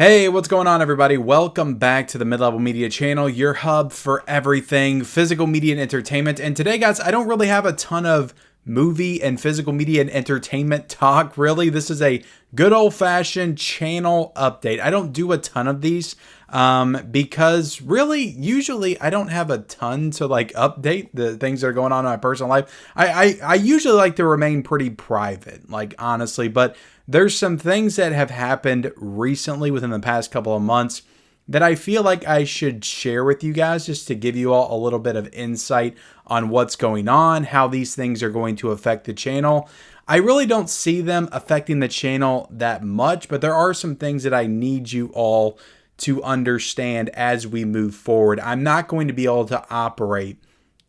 Hey, what's going on, everybody? Welcome back to the Mid-Level Media channel, your hub for everything physical media and entertainment. And today, guys, I don't really have a ton of movie and physical media and entertainment talk, really. This is a good old-fashioned channel update. I don't do a ton of these because really, usually, I don't have a ton to update the things that are going on in my personal life. I usually like to remain pretty private, honestly, but there's some things that have happened recently within the past couple of months that I feel like I should share with you guys just to give you all a little bit of insight on what's going on, how these things are going to affect the channel. I really don't see them affecting the channel that much, but there are some things that I need you all to understand as we move forward. I'm not going to be able to operate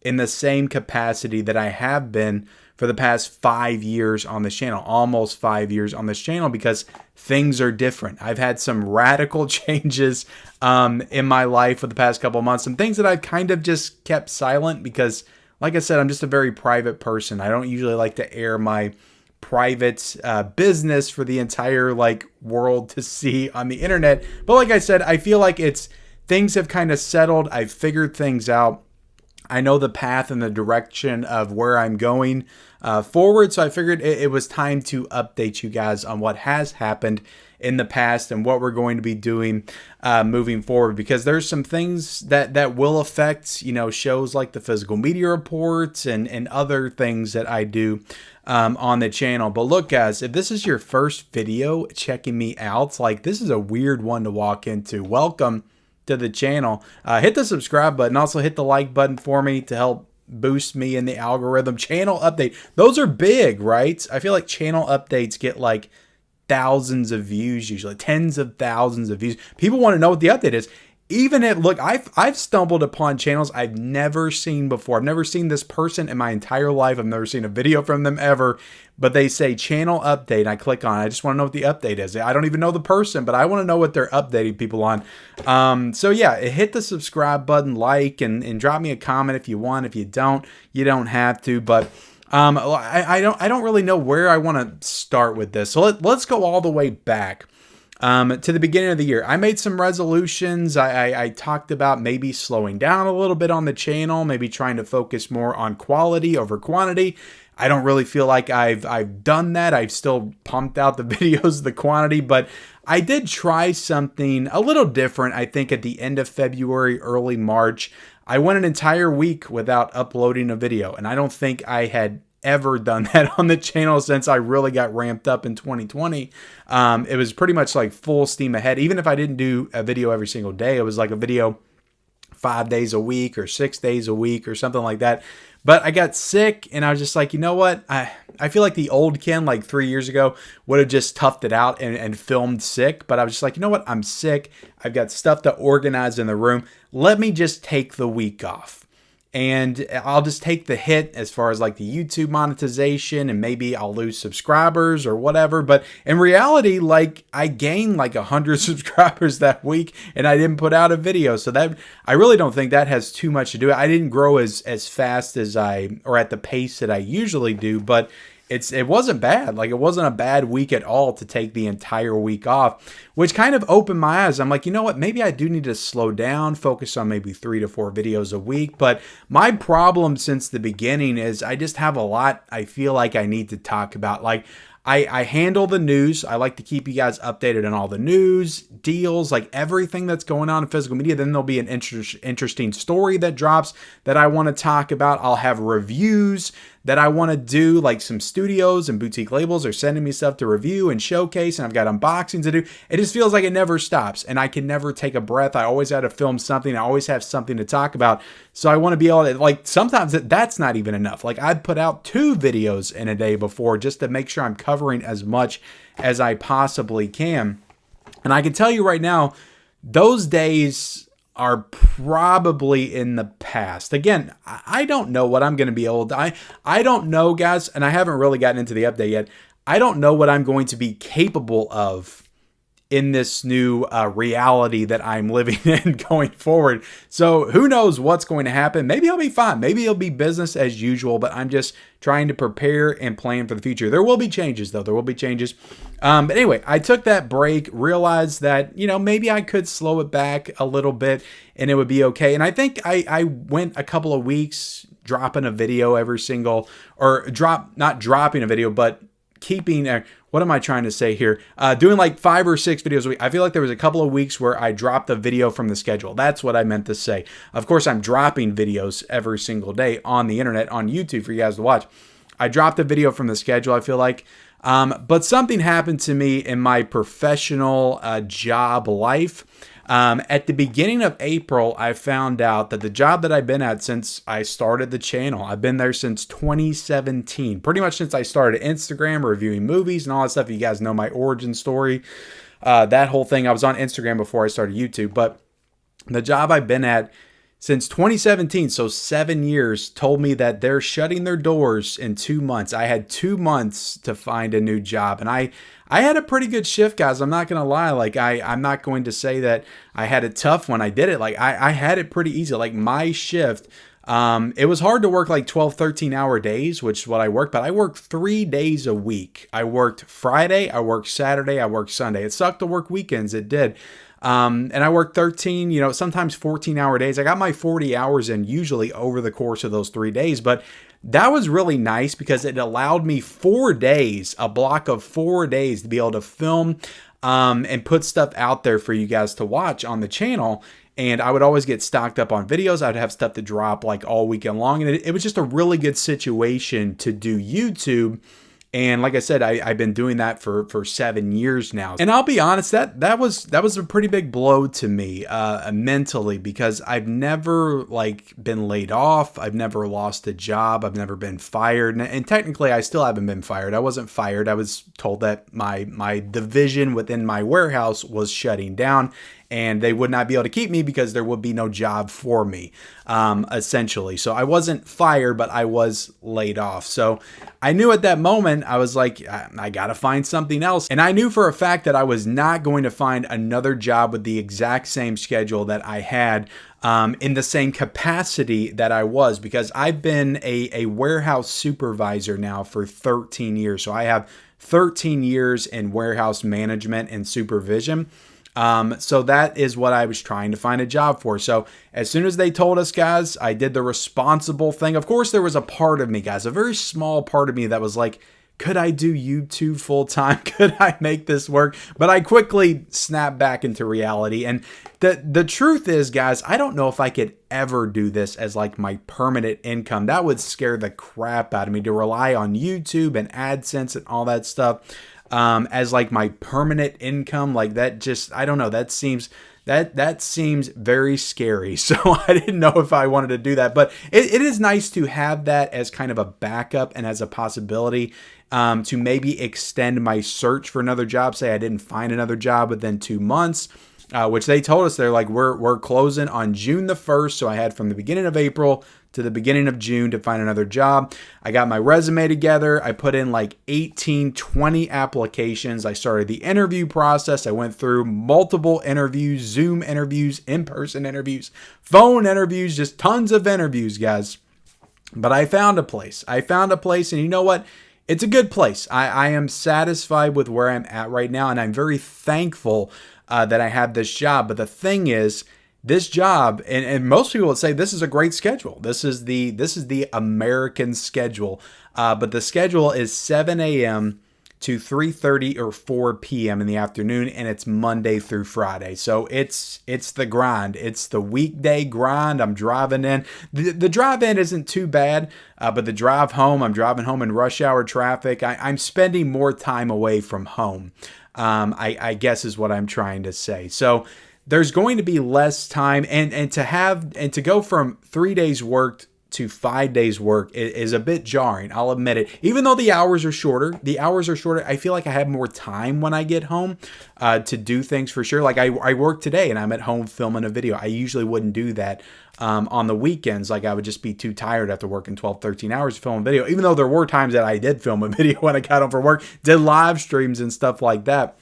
in the same capacity that I have been for the past 5 years on this channel, almost 5 years on this channel, because things are different. I've had some radical changes in my life for the past couple of months, some things that I've kind of just kept silent because, like I said, I'm just a very private person. I don't usually like to air my private business for the entire world to see on the internet. But like I said, I feel like things have kind of settled. I've figured things out. I know the path and the direction of where I'm going forward. So I figured it was time to update you guys on what has happened in the past and what we're going to be doing moving forward, because there's some things that will affect, shows like the physical media reports and other things that I do on the channel. But look, guys, if this is your first video checking me out, this is a weird one to walk into. Welcome to the channel. Hit the subscribe button. Also hit the like button for me to help boost me in the algorithm. Channel update. Those are big, right? I feel like channel updates get thousands of views, usually tens of thousands of views. People want to know what the update is. Even if, look, I've stumbled upon channels I've never seen before. I've never seen this person in my entire life. I've never seen a video from them ever. But they say channel update. I click on it. I just want to know what the update is. I don't even know the person, but I want to know what they're updating people on. So yeah, hit the subscribe button, and drop me a comment if you want. If you don't have to. But I don't really know where I want to start with this. So let's go all the way back to the beginning of the year. I made some resolutions. I talked about maybe slowing down a little bit on the channel, maybe trying to focus more on quality over quantity. I don't really feel like I've done that. I've still pumped out the videos, the quantity, but I did try something a little different. I think at the end of February, early March, I went an entire week without uploading a video, and I don't think I had ever done that on the channel since I really got ramped up in 2020. It was pretty much full steam ahead. Even if I didn't do a video every single day, it was a video 5 days a week or 6 days a week or something like that. But I got sick, and I was just you know what? I feel like the old Ken, 3 years ago, would have just toughed it out and filmed sick. But I was just you know what? I'm sick. I've got stuff to organize in the room. Let me just take the week off. And I'll just take the hit as far as the YouTube monetization, and maybe I'll lose subscribers or whatever. But in reality, I gained 100 subscribers that week, and I didn't put out a video. So that, I really don't think that has too much to do. I didn't grow as fast as or at the pace that I usually do, but it wasn't bad. It wasn't a bad week at all to take the entire week off, which kind of opened my eyes. I'm you know what? Maybe I do need to slow down, focus on maybe 3 to 4 videos a week. But my problem since the beginning is I just have a lot I feel like I need to talk about. I handle the news. I like to keep you guys updated on all the news, deals, everything that's going on in physical media. Then there'll be an interesting story that drops that I want to talk about. I'll have reviews that I want to do, some studios and boutique labels are sending me stuff to review and showcase, and I've got unboxings to do. It just feels like it never stops, and I can never take a breath. I always have to film something. I always have something to talk about. So I want to be able to, sometimes that's not even enough. I'd put out 2 videos in a day before just to make sure I'm covering as much as I possibly can. And I can tell you right now, those days are probably in the past. Again, I don't know what I'm going to be able to, I don't know, guys, and I haven't really gotten into the update yet. I don't know what I'm going to be capable of in this new reality that I'm living in going forward. So who knows what's going to happen? Maybe I'll be fine. Maybe it'll be business as usual, but I'm just trying to prepare and plan for the future. There will be changes though. There will be changes. But anyway, I took that break, realized that, maybe I could slow it back a little bit and it would be okay. And I think I went a couple of weeks dropping a video not dropping a video, but keeping what am I trying to say here? Doing like 5 or 6 videos a week. I feel like there was a couple of weeks where I dropped a video from the schedule. That's what I meant to say. Of course, I'm dropping videos every single day on the internet, on YouTube for you guys to watch. I dropped a video from the schedule, I feel like. But something happened to me in my professional job life. At the beginning of April, I found out that the job that I've been at since I started the channel, I've been there since 2017, pretty much since I started Instagram, reviewing movies and all that stuff. You guys know my origin story, that whole thing. I was on Instagram before I started YouTube, but the job I've been at since 2017, so 7 years, told me that they're shutting their doors in 2 months. I had 2 months to find a new job, and I had a pretty good shift, guys. I'm not going to lie. Like, I'm not going to say that I had it tough when I did it. Like, I had it pretty easy. Like, my shift, it was hard to work like 12, 13-hour days, which is what I worked, but I worked 3 days a week. I worked Friday, I worked Saturday, I worked Sunday. It sucked to work weekends. It did. And I worked 13, sometimes 14-hour days. I got my 40 hours in usually over the course of those 3 days, but that was really nice because it allowed me 4 days, a block of 4 days to be able to film and put stuff out there for you guys to watch on the channel. And I would always get stocked up on videos. I'd have stuff to drop like all weekend long. And it was just a really good situation to do YouTube. And like I said, I've been doing that for 7 years now. And I'll be honest, that was a pretty big blow to me mentally, because I've never been laid off. I've never lost a job. I've never been fired. And technically, I still haven't been fired. I wasn't fired. I was told that my division within my warehouse was shutting down, and they would not be able to keep me because there would be no job for me, essentially. So I wasn't fired, but I was laid off. So I knew at that moment, I was like, I got to find something else. And I knew for a fact that I was not going to find another job with the exact same schedule that I had in the same capacity that I was, because I've been a warehouse supervisor now for 13 years. So I have 13 years in warehouse management and supervision. So that is what I was trying to find a job for. So as soon as they told us, guys, I did the responsible thing. Of course, there was a part of me, guys, a very small part of me that was like, could I do YouTube full time? Could I make this work? But I quickly snapped back into reality. And the truth is, guys, I don't know if I could ever do this as like my permanent income. That would scare the crap out of me, to rely on YouTube and AdSense and all that stuff as like my permanent income. Like, that just, I don't know, that seems very scary. So I didn't know if I wanted to do that, but it is nice to have that as kind of a backup and as a possibility to maybe extend my search for another job. Say I didn't find another job within 2 months, which they told us, they're like, we're closing on June the 1st. So I had from the beginning of April to the beginning of June to find another job. I got my resume together. I put in like 18, 20 applications. I started the interview process. I went through multiple interviews, Zoom interviews, in-person interviews, phone interviews, just tons of interviews, guys. But I found a place. And you know what? It's a good place. I am satisfied with where I'm at right now, and I'm very thankful that I have this job. But the thing is, this job, and most people would say this is a great schedule. This is the American schedule. But the schedule is 7 a.m. to 3:30 or 4 p.m. in the afternoon, and it's Monday through Friday. So it's the grind. It's the weekday grind. I'm driving in. The drive in isn't too bad, but the drive home, I'm driving home in rush hour traffic. I'm spending more time away from home, I guess is what I'm trying to say. So there's going to be less time, and to go from 3 days worked to 5 days work is a bit jarring. I'll admit it. Even though the hours are shorter, I feel like I have more time when I get home to do things for sure. Like I work today and I'm at home filming a video. I usually wouldn't do that on the weekends. Like, I would just be too tired after working 12, 13 hours to film a video. Even though there were times that I did film a video when I got home from work, did live streams and stuff like that.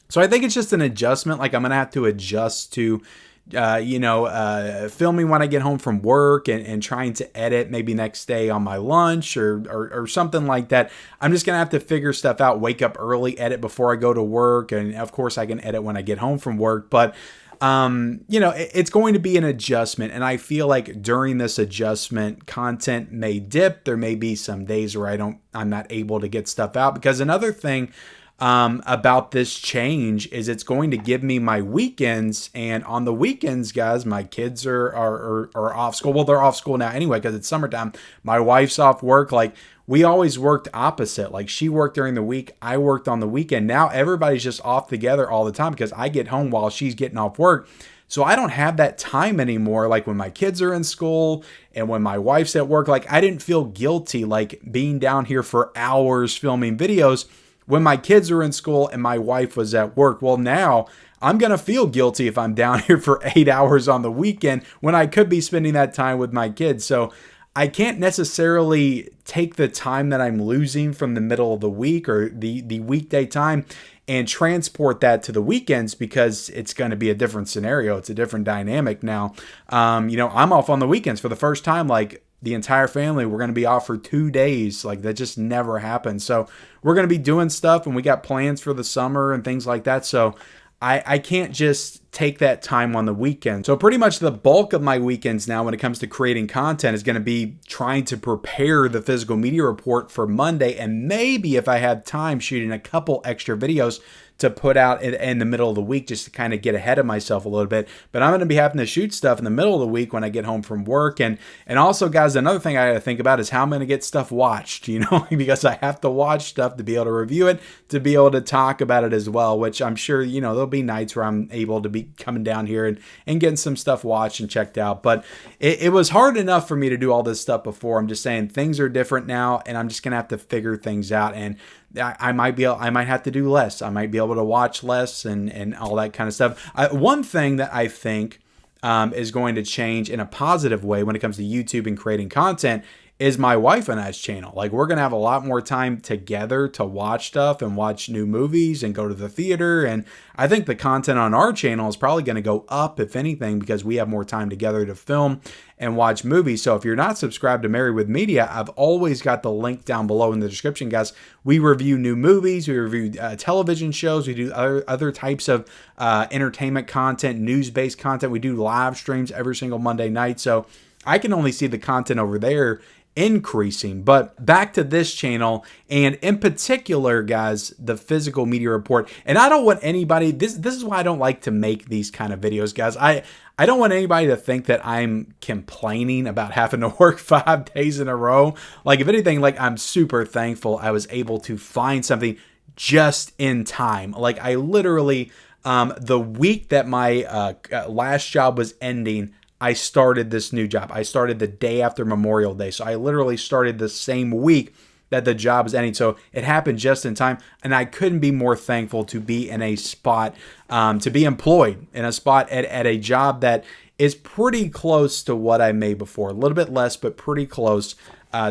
So I think it's just an adjustment. Like I'm going to have to adjust to, filming when I get home from work and trying to edit maybe next day on my lunch or something like that. I'm just going to have to figure stuff out, wake up early, edit before I go to work. And of course I can edit when I get home from work, but it's going to be an adjustment. And I feel like during this adjustment, content may dip. There may be some days where I'm not able to get stuff out, because another thing about this change is it's going to give me my weekends. And on the weekends, guys, my kids are off school. Well, they're off school now anyway, because it's summertime. My wife's off work. Like, we always worked opposite. Like, she worked during the week, I worked on the weekend. Now everybody's just off together all the time because I get home while she's getting off work. So I don't have that time anymore. Like when my kids are in school and when my wife's at work, like I didn't feel guilty like being down here for hours filming videos when my kids are in school and my wife was at work. Well, now I'm going to feel guilty if I'm down here for 8 hours on the weekend when I could be spending that time with my kids. So I can't necessarily take the time that I'm losing from the middle of the week or the weekday time and transport that to the weekends, because it's going to be a different scenario. It's a different dynamic now. I'm off on the weekends for the first time, like the entire family. We're going to be off for 2 days. Like that just never happened. So we're going to be doing stuff and we got plans for the summer and things like that. So I can't just take that time on the weekend. So pretty much the bulk of my weekends now when it comes to creating content is going to be trying to prepare the physical media report for Monday. And maybe if I have time, shooting a couple extra videos to put out in the middle of the week just to kind of get ahead of myself a little bit. But I'm going to be having to shoot stuff in the middle of the week when I get home from work. And also, guys, another thing I got to think about is how I'm going to get stuff watched, because I have to watch stuff to be able to review it, to be able to talk about it as well, which I'm sure, there'll be nights where I'm able to be coming down here and getting some stuff watched and checked out. But it was hard enough for me to do all this stuff before. I'm just saying things are different now, and I'm just going to have to figure things out. And I might have to do less. I might be able to watch less and all that kind of stuff. One thing that I think is going to change in a positive way when it comes to YouTube and creating content is my wife and I's channel. Like, we're going to have a lot more time together to watch stuff and watch new movies and go to the theater. And I think the content on our channel is probably going to go up, if anything, because we have more time together to film and watch movies. So if you're not subscribed to Married with Media, I've always got the link down below in the description, guys. We review new movies, we review television shows, we do other types of entertainment content, news-based content. We do live streams every single Monday night. So I can only see the content over there increasing. But back to this channel, and in particular, guys, the physical media report. And I don't want anybody, this is why I don't like to make these kind of videos, guys. I don't want anybody to think that I'm complaining about having to work 5 days in a row. Like, if anything, like, I'm super thankful I was able to find something just in time. Like, I literally, the week that my last job was ending, I started this new job. I started the day after Memorial Day. So I literally started the same week that the job is ending. So it happened just in time. And I couldn't be more thankful to be in a spot, to be employed in a spot at a job that is pretty close to what I made before. A little bit less, but pretty close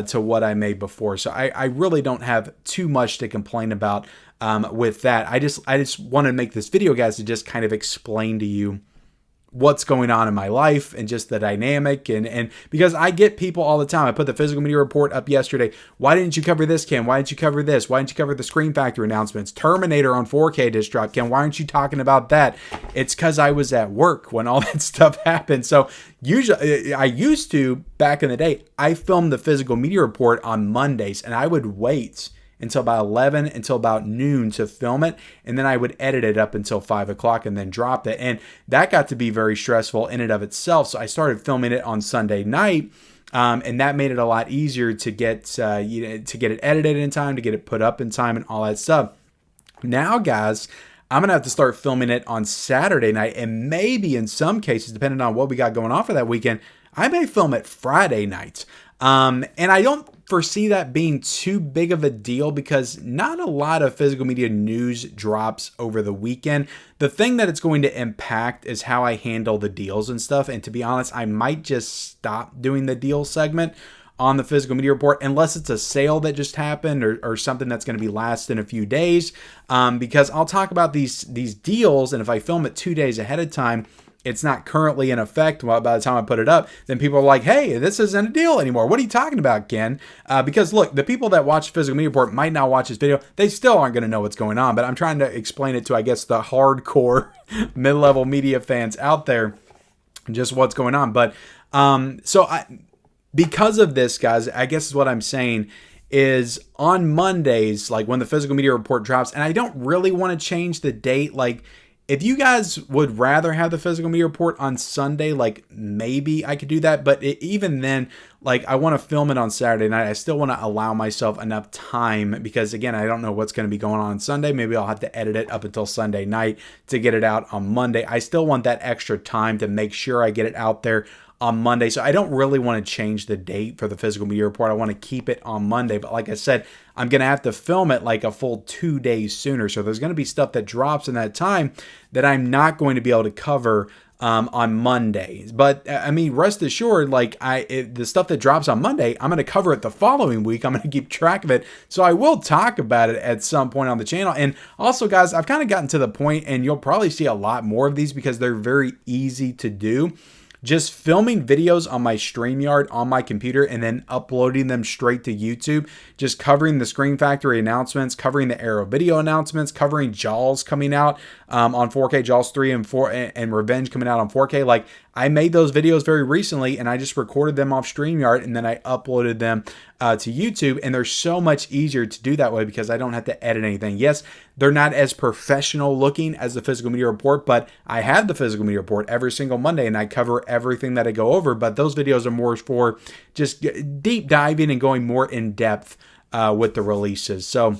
to what I made before. So I really don't have too much to complain about with that. I just want to make this video, guys, to just kind of explain to you what's going on in my life and just the dynamic. And because I get people all the time, I put the physical media report up yesterday. Why didn't you cover this, Ken? Why didn't you cover this? Why didn't you cover the Scream Factory announcements? Terminator on 4K just dropped. Ken, why aren't you talking about that? It's because I was at work when all that stuff happened. So usually, I used to, back in the day, I filmed the physical media report on Mondays, and I would wait until about 11, until about noon to film it. And then I would edit it up until 5 o'clock and then drop it. And that got to be very stressful in and of itself. So I started filming it on Sunday night. And that made it a lot easier to get it edited in time, to get it put up in time and all that stuff. Now, guys, I'm going to have to start filming it on Saturday night. And maybe in some cases, depending on what we got going on for that weekend, I may film it Friday night. And I don't foresee that being too big of a deal because not a lot of physical media news drops over the weekend. The thing that it's going to impact is how I handle the deals and stuff. And to be honest, I might just stop doing the deal segment on the physical media report, unless it's a sale that just happened or something that's going to be last in a few days. Because I'll talk about these deals, and if I film it 2 days ahead of time, it's not currently in effect. Well, by the time I put it up, then people are like, hey, this isn't a deal anymore. What are you talking about, Ken? Because look, the people that watch Physical Media Report might not watch this video. They still aren't going to know what's going on, but I'm trying to explain it to, I guess, the hardcore mid-level media fans out there, just what's going on. But because of this, guys, I guess is what I'm saying is on Mondays, like when the Physical Media Report drops, and I don't really want to change the date, like, if you guys would rather have the Physical Media Report on Sunday, like maybe I could do that. But even then, like I want to film it on Saturday night. I still want to allow myself enough time because, again, I don't know what's going to be going on Sunday. Maybe I'll have to edit it up until Sunday night to get it out on Monday. I still want that extra time to make sure I get it out there on Monday. So I don't really want to change the date for the Physical Media Report. I want to keep it on Monday. But like I said, I'm going to have to film it like a full 2 days sooner. So there's going to be stuff that drops in that time that I'm not going to be able to cover on Mondays. But I mean, rest assured, like the stuff that drops on Monday, I'm going to cover it the following week. I'm going to keep track of it. So I will talk about it at some point on the channel. And also, guys, I've kind of gotten to the point, and you'll probably see a lot more of these because they're very easy to do. Just filming videos on my StreamYard on my computer and then uploading them straight to YouTube. Just covering the Screen Factory announcements, covering the Arrow Video announcements, covering Jaws coming out on 4K, Jaws 3 and 4, and Revenge coming out on 4K. Like, I made those videos very recently, and I just recorded them off StreamYard, and then I uploaded them to YouTube, and they're so much easier to do that way because I don't have to edit anything. Yes, they're not as professional looking as the Physical Media Report, but I have the Physical Media Report every single Monday, and I cover everything that I go over, but those videos are more for just deep diving and going more in depth with the releases. So,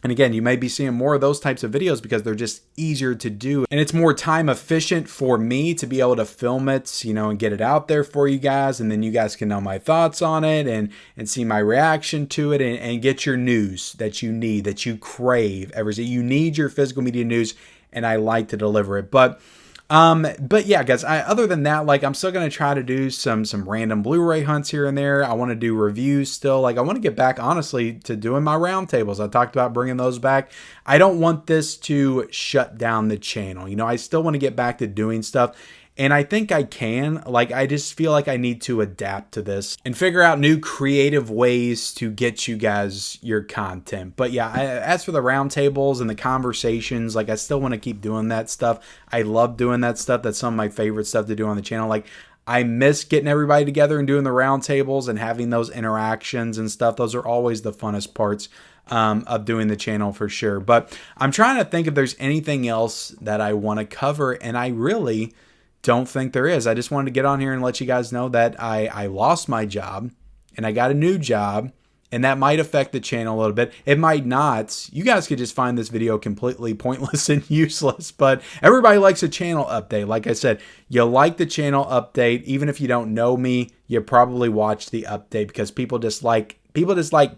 and again, you may be seeing more of those types of videos because they're just easier to do. And it's more time efficient for me to be able to film it, you know, and get it out there for you guys. And then you guys can know my thoughts on it and see my reaction to it and get your news that you need, that you crave. You need your physical media news, and I like to deliver it. But yeah, guys, other than that, like, I'm still going to try to do some random Blu-ray hunts here and there. I want to do reviews still. Like, I want to get back, honestly, to doing my roundtables. I talked about bringing those back. I don't want this to shut down the channel. You know, I still want to get back to doing stuff. And I think I can. Like, I just feel like I need to adapt to this and figure out new creative ways to get you guys your content. But yeah, as for the roundtables and the conversations, like, I still want to keep doing that stuff. I love doing that stuff. That's some of my favorite stuff to do on the channel. Like, I miss getting everybody together and doing the roundtables and having those interactions and stuff. Those are always the funnest parts of doing the channel for sure. But I'm trying to think if there's anything else that I want to cover, and I really don't think there is. I just wanted to get on here and let you guys know that I lost my job and I got a new job, and that might affect the channel a little bit. It might not. You guys could just find this video completely pointless and useless, but everybody likes a channel update. Like I said, you like the channel update. Even if you don't know me, you probably watch the update because people just like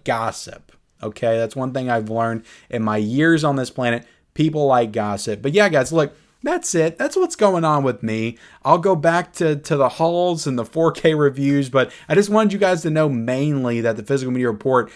gossip. Okay, that's one thing I've learned in my years on this planet. People like gossip. But yeah, guys, look, that's it. That's what's going on with me. I'll go back to the hauls and the 4K reviews, but I just wanted you guys to know mainly that the Physical Media Report,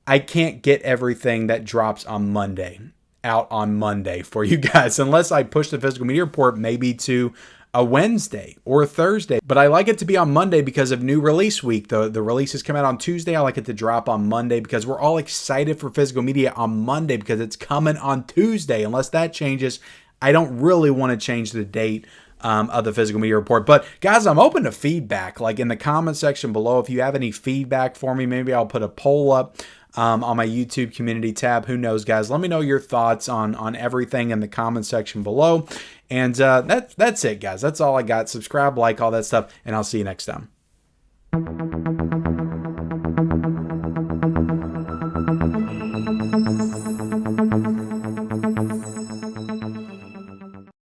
I can't get everything that drops on Monday out on Monday for you guys unless I push the Physical Media Report maybe to a Wednesday or a Thursday. But I like it to be on Monday because of new release week. The releases come out on Tuesday. I like it to drop on Monday because we're all excited for physical media on Monday because it's coming on Tuesday. Unless that changes, I don't really want to change the date of the Physical Media Report. But guys, I'm open to feedback. Like in the comment section below, if you have any feedback for me, maybe I'll put a poll up on my YouTube community tab. Who knows, guys? Let me know your thoughts on everything in the comment section below. And that's it, guys. That's all I got. Subscribe, like, all that stuff, and I'll see you next time.